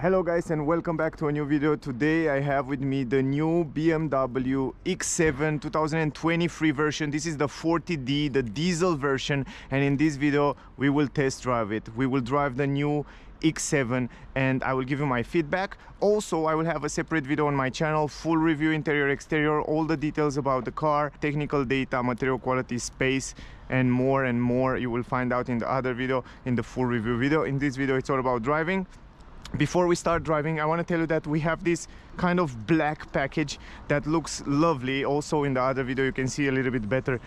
Hello guys, and welcome back to a new video. Today I have with me the new BMW X7 2023 version. This is the 40D, the diesel version, and in this video we will test drive it. We will drive the new X7 and I will give you my feedback. Also, I will have a separate video on my channel, full review, interior, exterior, all the details about the car, technical data, material quality, space, and more you will find out in the other video, in the full review video. In this video it's all about driving. Before we start driving, I want to tell you that we have this kind of black package that looks lovely. Also in the other video you can see a little bit better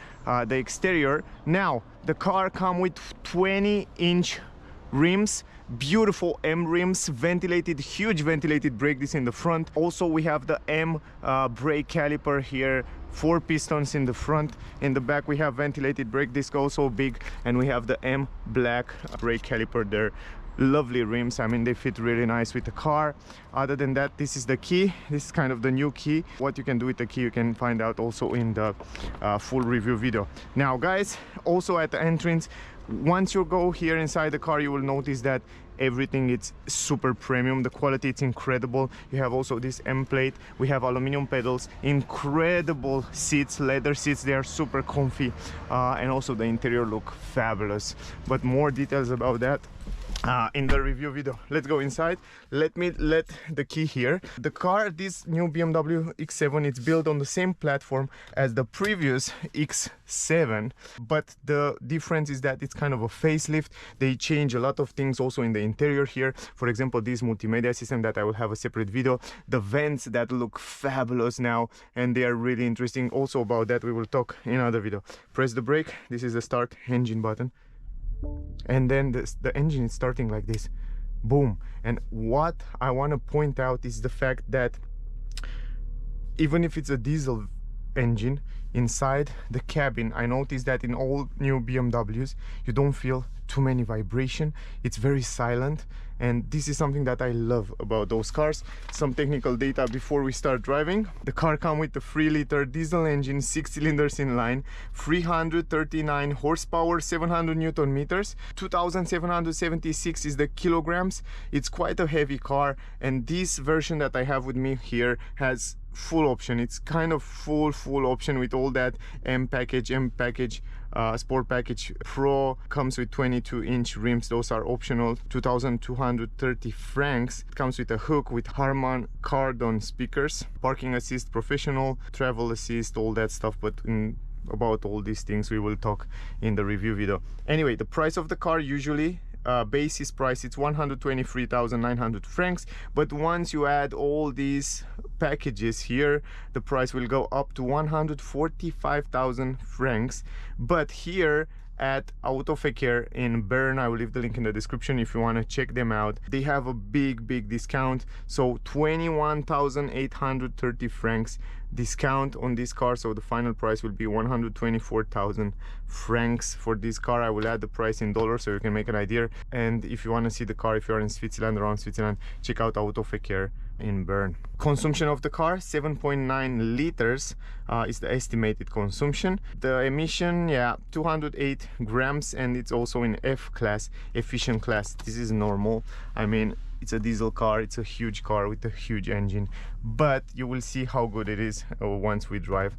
the exterior. Now the car comes with 20-inch rims, beautiful M rims, ventilated, huge ventilated brake disc in the front. Also we have the M brake caliper here, 4 pistons in the front. In the back we have ventilated brake disc, also big, and we have the M black brake caliper there. Lovely rims, I mean they fit really nice with the car. Other than that, this is the key. This is kind of the new key. What you can do with the key you can find out also in the full review video. Now guys, also at the entrance, once you go here inside the car, you will notice that everything is super premium. The quality is incredible. You have also this M plate. We have aluminum pedals, incredible seats, leather seats. They are super comfy, and also the interior look fabulous. But more details about that in the review video. Let's go inside. Let me let the key here. The car, this new BMW X7, it's built on the same platform as the previous X7, but the difference is that it's kind of a facelift. They change a lot of things also in the interior here. For example, this multimedia system that I will have a separate video, the vents that look fabulous now, and they are really interesting. Also about that we will talk in another video. Press the brake. This is the start engine button, and then the engine is starting like this, boom. And what I want to point out is the fact that even if it's a diesel engine, inside the cabin I noticed that in all new BMWs you don't feel too many vibration. It's very silent, and this is something that I love about those cars. Some technical data before we start driving. The car comes with a 3-liter diesel engine, 6 cylinders in line, 339 horsepower, 700 newton meters, 2776 is the kilograms. It's quite a heavy car, and this version that I have with me here has full option. It's kind of full option with all that M package, Sport Package Pro. Comes with 22-inch rims. Those are optional, 2,230 francs. It comes with a hook with Harman Kardon speakers, parking assist, professional, travel assist, all that stuff. But about all these things we will talk in the review video. Anyway, the price of the car usually basis price, it's 123,900 francs, but once you add all these packages here, the price will go up to 145,000 francs. But here at Autoverkehr in Bern, I will leave the link in the description if you want to check them out, they have a big discount. So 21,830 francs discount on this car, so the final price will be 124,000 francs for this car. I will add the price in dollars so you can make an idea. And if you want to see the car, if you are in Switzerland, around Switzerland, check out Autoverkehr in Bern. Consumption of the car, 7.9 liters is the estimated consumption. The emission, yeah, 208 grams, and it's also in F class, efficient class. This is normal. I mean, it's a diesel car, it's a huge car with a huge engine, but you will see how good it is once we drive.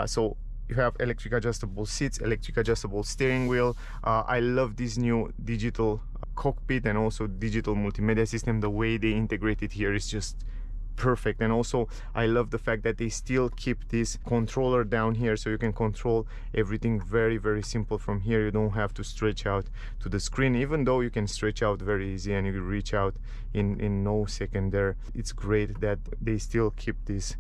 So you have electric adjustable seats, electric adjustable steering wheel. I love this new digital cockpit and also digital multimedia system. The way they integrate it here is just perfect. And also I love the fact that they still keep this controller down here, so you can control everything very simple from here. You don't have to stretch out to the screen, even though you can stretch out very easy and you can reach out in no second there. It's great that they still keep this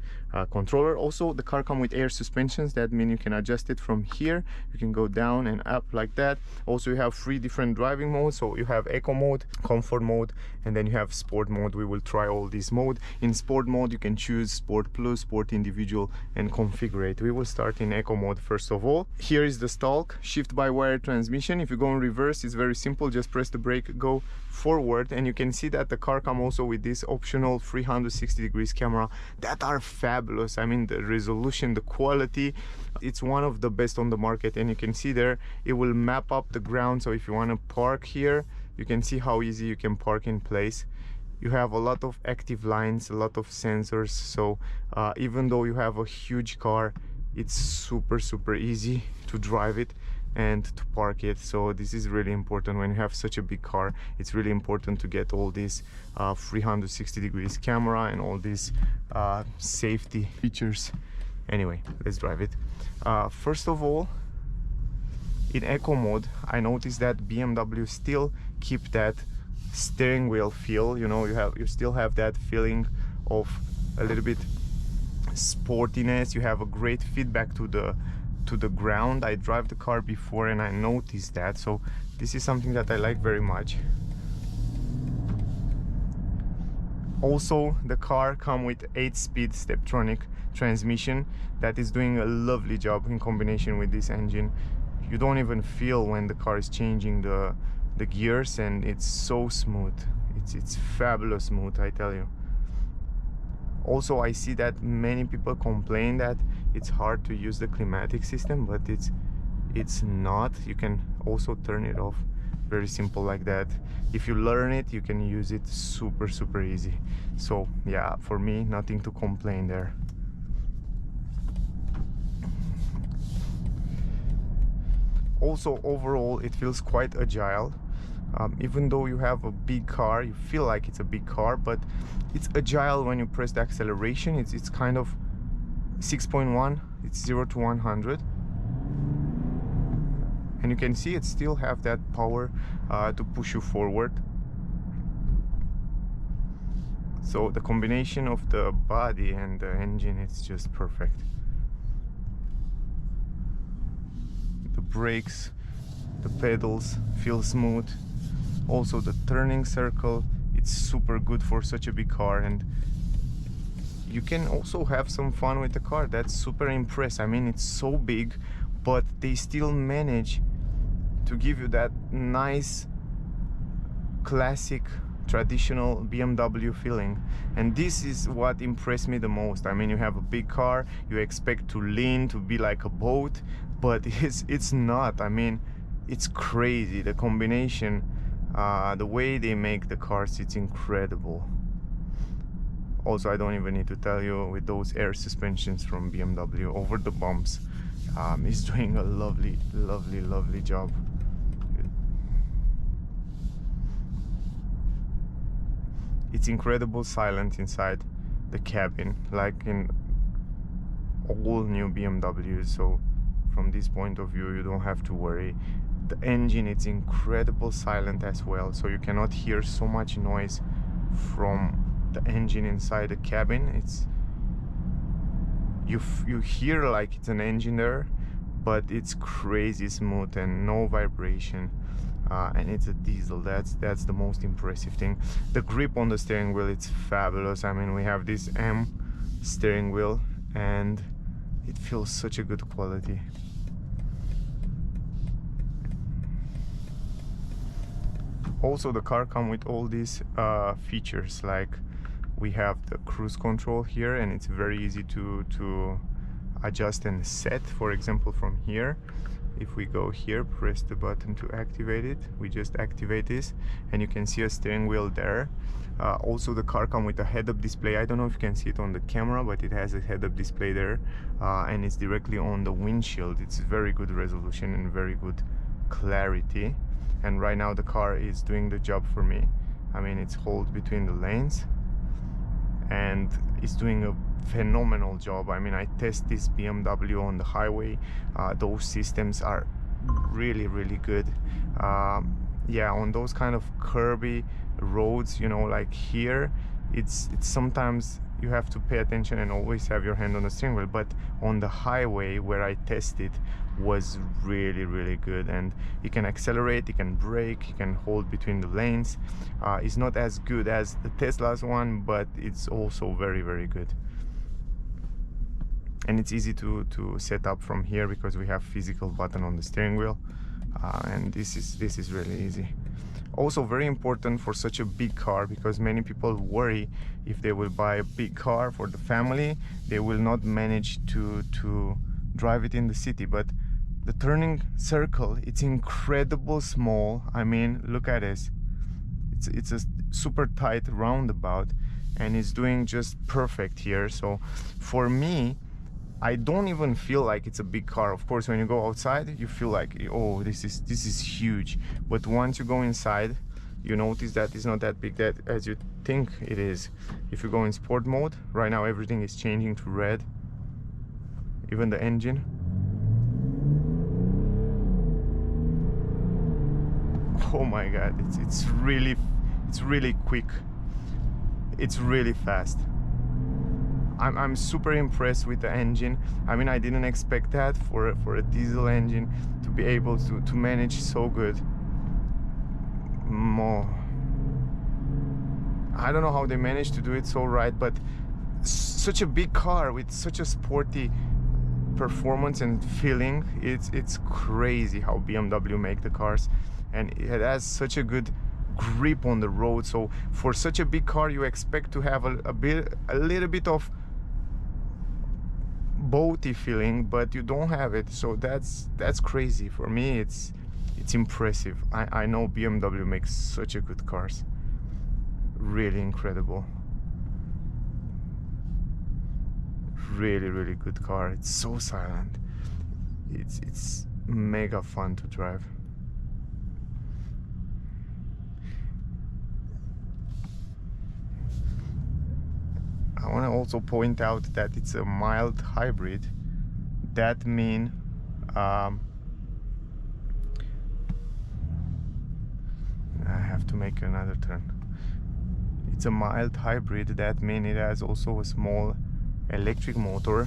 controller. Also the car comes with air suspensions. That means you can adjust it from here. You can go down and up like that. Also you have 3 different driving modes. So you have eco mode, comfort mode, and then you have sport mode. We will try all these mode. In sport mode you can choose Sport Plus, Sport Individual, and configure it. We will start in eco mode first of all. Here is the stalk, shift by wire transmission. If you go in reverse, it's very simple. Just press the brake, go forward, and you can see that the car comes also with this optional 360 degrees camera that are fabulous. I mean, the resolution, the quality, it's one of the best on the market. And you can see there it will map up the ground, so if you want to park here, you can see how easy you can park in place. you have a lot of active lines, a lot of sensors, so even though you have a huge car, it's super easy to drive it and to park it. So this is really important when you have such a big car. It's really important to get all these 360 degrees camera and all these safety features. Anyway, let's drive it. First of all, in eco mode, I noticed that BMW still keep that steering wheel feel. You know, you still have that feeling of a little bit sportiness. You have a great feedback to the ground. I drive the car before and I noticed that, so this is something that I like very much. Also, the car comes with 8-speed Steptronic transmission that is doing a lovely job in combination with this engine. You don't even feel when the car is changing the gears, and it's so smooth. It's fabulous smooth, I tell you. Also, I see that many people complain that it's hard to use the climatic system, but it's not. You can also turn it off, very simple like that. If you learn it, you can use it super easy. So yeah, for me, nothing to complain there. Also, overall, it feels quite agile. Even though you have a big car, you feel like it's a big car, but it's agile when you press the acceleration. It's kind of 6.1. It's 0 to 100, and you can see it still have that power to push you forward. So the combination of the body and the engine, it's just perfect. The brakes, the pedals feel smooth. Also the turning circle, it's super good for such a big car, and you can also have some fun with the car. That's super impressive. I mean, it's so big, but they still manage to give you that nice classic traditional BMW feeling, and this is what impressed me the most. I mean, you have a big car, you expect to lean, to be like a boat, but it's not. I mean, it's crazy, the combination, the way they make the cars, it's incredible. Also, I don't even need to tell you, with those air suspensions from BMW over the bumps, it's doing a lovely job. It's incredible silent inside the cabin, like in all new BMWs. So from this point of view, you don't have to worry. The engine, it's incredible silent as well, so you cannot hear so much noise from the engine inside the cabin. It's you hear like it's an engine there, but it's crazy smooth and no vibration. And it's a diesel. That's the most impressive thing. The grip on the steering wheel, it's fabulous. I mean, we have this M steering wheel and it feels such a good quality. Also, the car comes with all these features, like we have the cruise control here, and it's very easy to adjust and set. For example, from here, if we go here, press the button to activate it, we just activate this and you can see a steering wheel there. Also, the car comes with a head-up display. I don't know if you can see it on the camera, but it has a head-up display there, and it's directly on the windshield. It's very good resolution and very good clarity, and right now the car is doing the job for me. I mean, it's hold between the lanes and it's doing a phenomenal job. I mean, I test this BMW on the highway. Those systems are really good. Yeah, on those kind of curvy roads, you know, like here, it's sometimes you have to pay attention and always have your hand on the steering wheel, but on the highway where I tested was really good, and you can accelerate, you can brake, you can hold between the lanes. It's not as good as the Tesla's one, but it's also very good. And it's easy to set up from here because we have physical button on the steering wheel, and this is really easy. Also very important for such a big car, because many people worry if they will buy a big car for the family, they will not manage to drive it in the city. But the turning circle, it's incredible small. I mean, look at this. it's a super tight roundabout, and it's doing just perfect here. So for me, I don't even feel like it's a big car. Of course, when you go outside, you feel like, oh, this is huge. But once you go inside, you notice that it's not that big that as you think it is. If you go in sport mode, right now everything is changing to red, even the engine. Oh my god, it's really quick. It's really fast. I'm super impressed with the engine. I mean, I didn't expect that for a diesel engine to be able to manage so good. More, I don't know how they managed to do it so right, but such a big car with such a sporty performance and feeling, it's crazy how BMW make the cars, and it has such a good grip on the road. So for such a big car, you expect to have a little bit of boaty feeling, but you don't have it. So that's crazy. For me, it's impressive. I know BMW makes such a good cars, really incredible, really good car. It's so silent. It's mega fun to drive. I want to also point out that it's a mild hybrid. That means I have to make another turn. It's a mild hybrid. That means it has also a small electric motor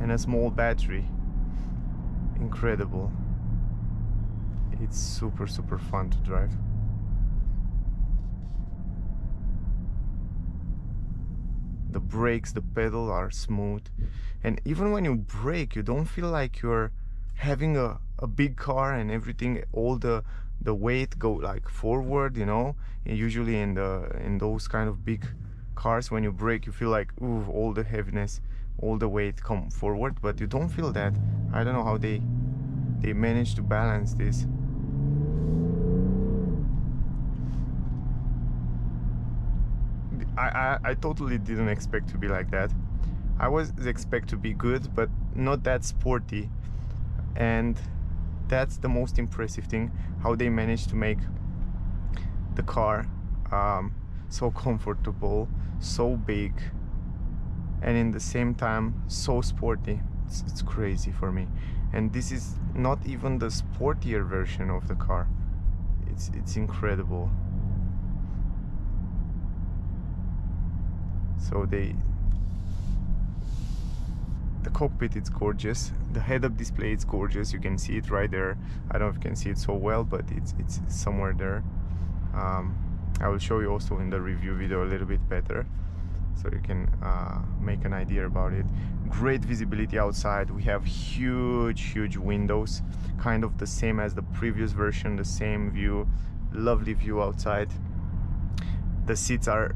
and a small battery. Incredible. It's super fun to drive. The brakes, the pedal are smooth, and even when you brake, you don't feel like you're having a big car and everything, all the weight go like forward, you know. And usually in those kind of big cars, when you brake, you feel like, ooh, all the heaviness, all the weight come forward, but you don't feel that. I don't know how they manage to balance this. I totally didn't expect to be like that. I was expect to be good, but not that sporty, and that's the most impressive thing, how they managed to make the car so comfortable, so big, and in the same time so sporty. It's crazy for me. And this is not even the sportier version of the car. It's incredible. So the cockpit, it's gorgeous. The head-up display, it's gorgeous. You can see it right there. I don't know if you can see it so well, but it's somewhere there. I will show you also in the review video a little bit better, so you can make an idea about it. Great visibility outside. We have huge windows, kind of the same as the previous version, the same view, lovely view outside. The seats are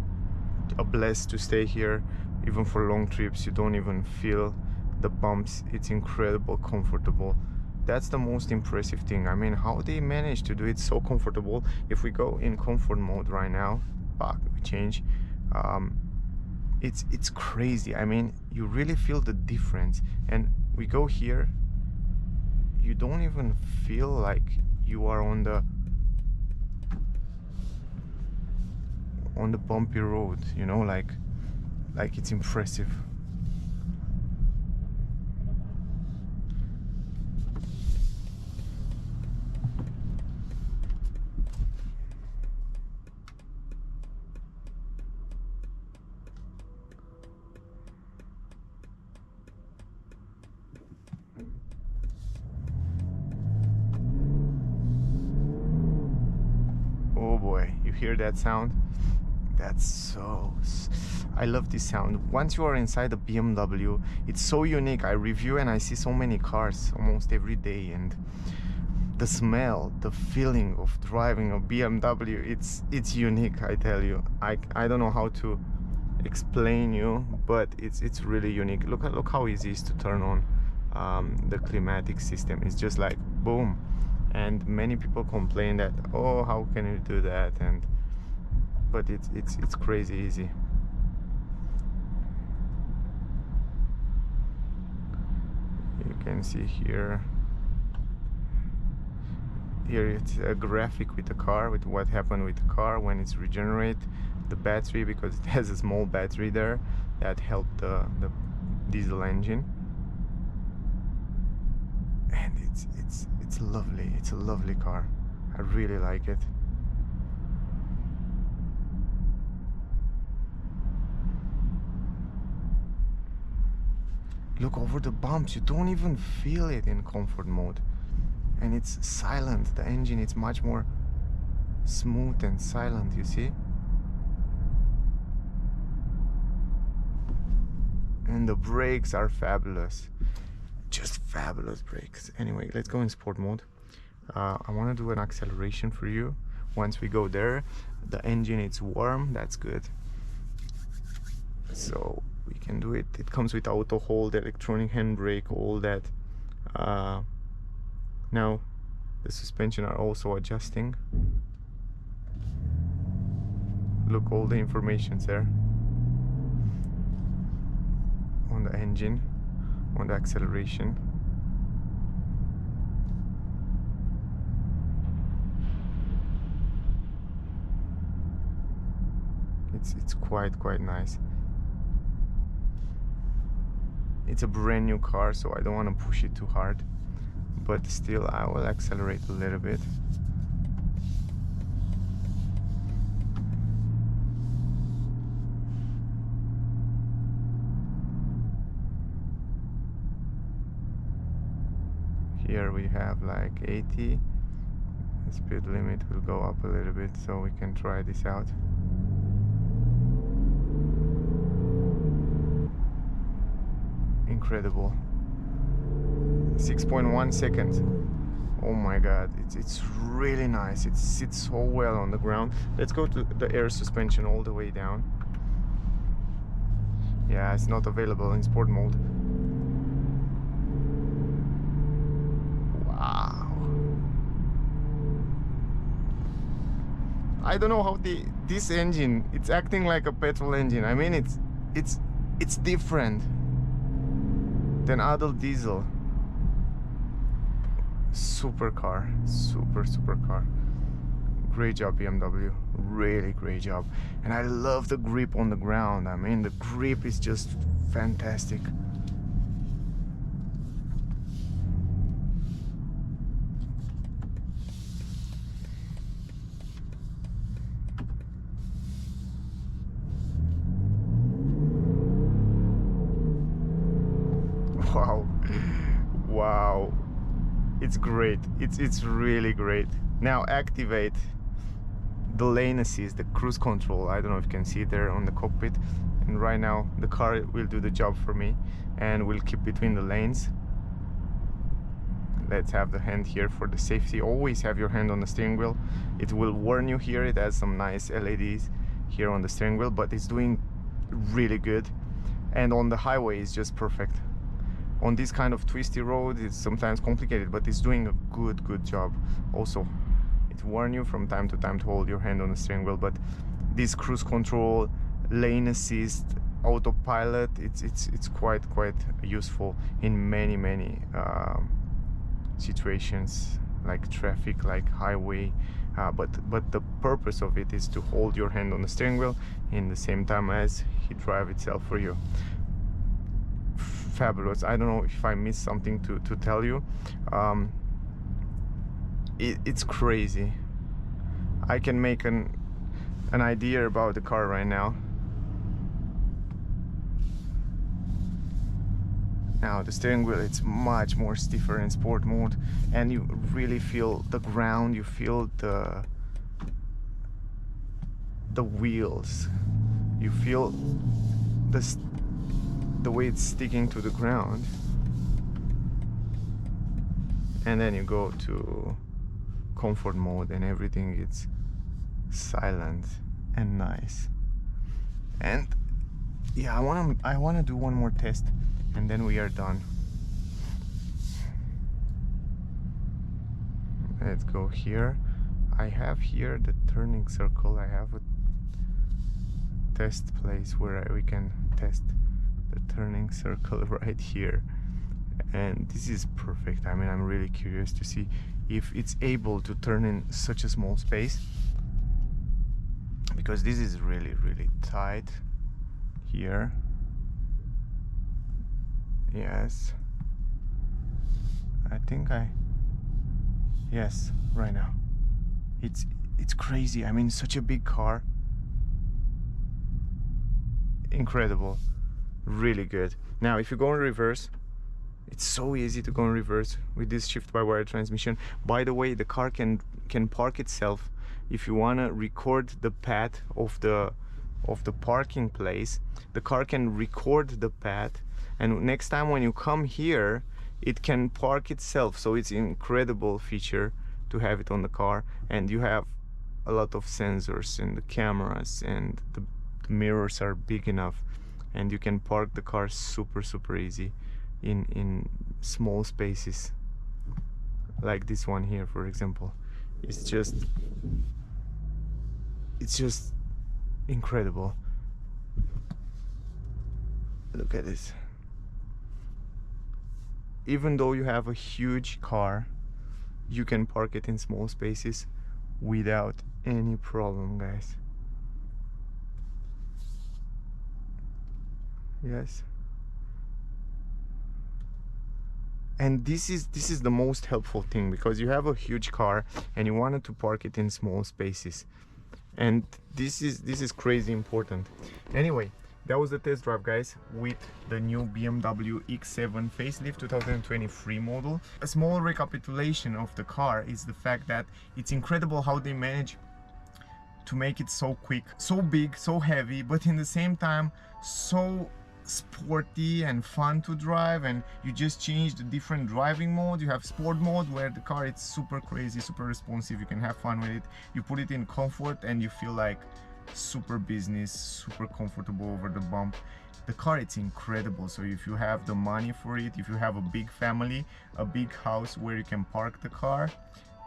a bless to stay here, even for long trips. You don't even feel the bumps. It's incredible comfortable. That's the most impressive thing. I mean, how they manage to do it so comfortable. If we go in comfort mode right now, back, we change, it's crazy. I mean, you really feel the difference. And we go here, you don't even feel like you are on the bumpy road, you know, like it's impressive. Oh boy, you hear that sound? That's so... I love this sound. Once you are inside the BMW, it's so unique. I review and I see so many cars almost every day, and the smell, the feeling of driving a BMW, it's unique, I tell you. I don't know how to explain you, but it's really unique. Look how easy it is to turn on the climatic system. It's just like boom, and many people complain that, oh, how can you do that, but it's crazy easy. You can see here it's a graphic with the car, with what happened with the car when it's regenerate the battery, because it has a small battery there that helped the diesel engine. And it's lovely. It's a lovely car. I really like it. Look over the bumps, you don't even feel it in comfort mode. And it's silent. The engine is much more smooth and silent, you see? And the brakes are fabulous. Just fabulous brakes. Anyway, let's go in sport mode. I want to do an acceleration for you. Once we go there, the engine is warm, that's good. So we can do it. It comes with auto hold, electronic handbrake, all that. Now the suspension are also adjusting. Look, all the information's there on the engine, on the acceleration. It's quite nice. It's a brand new car, so I don't want to push it too hard, but still I will accelerate a little bit. Here we have like 80. The speed limit will go up a little bit, so we can try this out. Incredible. 6.1 seconds. Oh my god, it's really nice. It sits so well on the ground. Let's go to the air suspension all the way down. Yeah, it's not available in sport mode. Wow. I don't know how this engine, it's acting like a petrol engine. I mean, it's different than other diesel. Super car. Great job, BMW. Really great job. And I love the grip on the ground. I mean, the grip is just fantastic. Wow, it's great. It's really great. Now activate the lane assist, the cruise control. I don't know if you can see it there on the cockpit. And right now the car will do the job for me and will keep between the lanes. Let's have the hand here for the safety. Always have your hand on the steering wheel. It will warn you here. It has some nice LEDs here on the steering wheel, but it's doing really good. And on the highway it's just perfect. On this kind of twisty road it's sometimes complicated, but it's doing a good job. Also, it warns you from time to time to hold your hand on the steering wheel, but this cruise control, lane assist, autopilot, it's quite useful in many situations, like traffic, like highway, but the purpose of it is to hold your hand on the steering wheel in the same time as he drive itself for you. Fabulous. I don't know if I missed something to tell you. It's crazy. I can make an idea about the car right now. Now the steering wheel, it's much more stiffer in sport mode, and you really feel the ground, you feel the wheels, you feel the way it's sticking to the ground. And then you go to comfort mode and everything, it's silent and nice. And yeah, I wanna do one more test and then we are done. Let's go here. I have here the turning circle. I have a test place where we can test the turning circle right here, and this is perfect. I mean, I'm really curious to see if it's able to turn in such a small space, because this is really tight here. Yes, I think yes, right now it's crazy. I mean, such a big car. Incredible, really good. Now if you go in reverse, it's so easy to go in reverse with this shift-by-wire transmission. By the way, the car can park itself. If you want to record the path of the parking place, the car can record the path, and next time when you come here, it can park itself. So it's an incredible feature to have it on the car, and you have a lot of sensors in the cameras, and the mirrors are big enough, and you can park the car super easy in small spaces like this one here, for example. It's just incredible. Look at this. Even though you have a huge car, you can park it in small spaces without any problem, guys. Yes. And this is the most helpful thing, because you have a huge car and you wanted to park it in small spaces, and this is crazy important. Anyway, that was the test drive, guys, with the new BMW X7 facelift 2023 model. A small recapitulation of the car is the fact that it's incredible how they manage to make it so quick, so big, so heavy, but in the same time so sporty and fun to drive. And you just change the different driving mode. You have sport mode, where the car is super crazy, super responsive, you can have fun with it. You put it in comfort and you feel like super business, super comfortable over the bump. The car, it's incredible. So if you have the money for it, if you have a big family, a big house where you can park the car.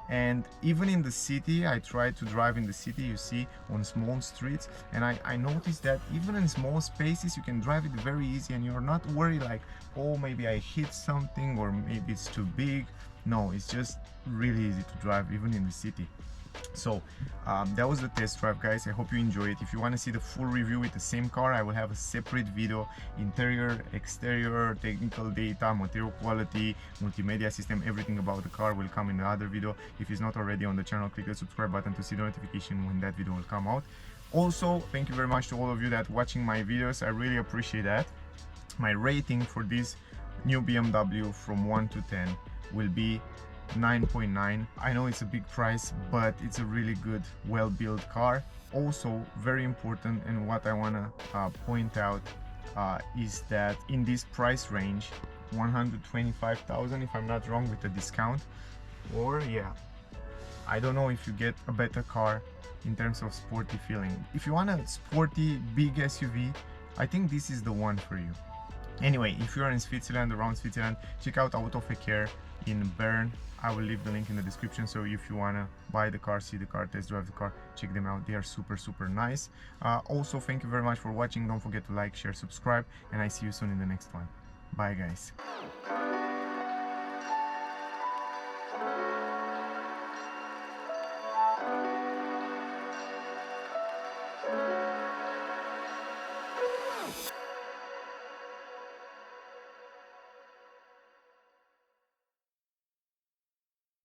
And even in the city, I try to drive in the city, you see, on small streets, and I noticed that even in small spaces you can drive it very easy, and you're not worried like, oh, maybe I hit something, or maybe it's too big. No, it's just really easy to drive even in the city. So that was the test drive, guys. I hope you enjoy it. If you want to see the full review with the same car, I will have a separate video: interior, exterior, technical data, material quality, multimedia system, everything about the car will come in another video. If it's not already on the channel, click the subscribe button to see the notification when that video will come out. Also, thank you very much to all of you that watching my videos. I really appreciate that. My rating for this new BMW from 1 to 10 will be 9.9. I know it's a big price, but it's a really good, well-built car. Also very important, and what I want to point out is that in this price range, 125,000 if I'm not wrong, with a discount, or yeah, I don't know if you get a better car in terms of sporty feeling. If you want a sporty big SUV, I think this is the one for you. Anyway, if you're in Switzerland, around Switzerland, check out Autoverkehr in Bern. I will leave the link in the description, so if you want to buy the car, see the car, test drive the car, check them out. They are super nice. Also, thank you very much for watching. Don't forget to like, share, subscribe, and I see you soon in the next one. Bye, guys.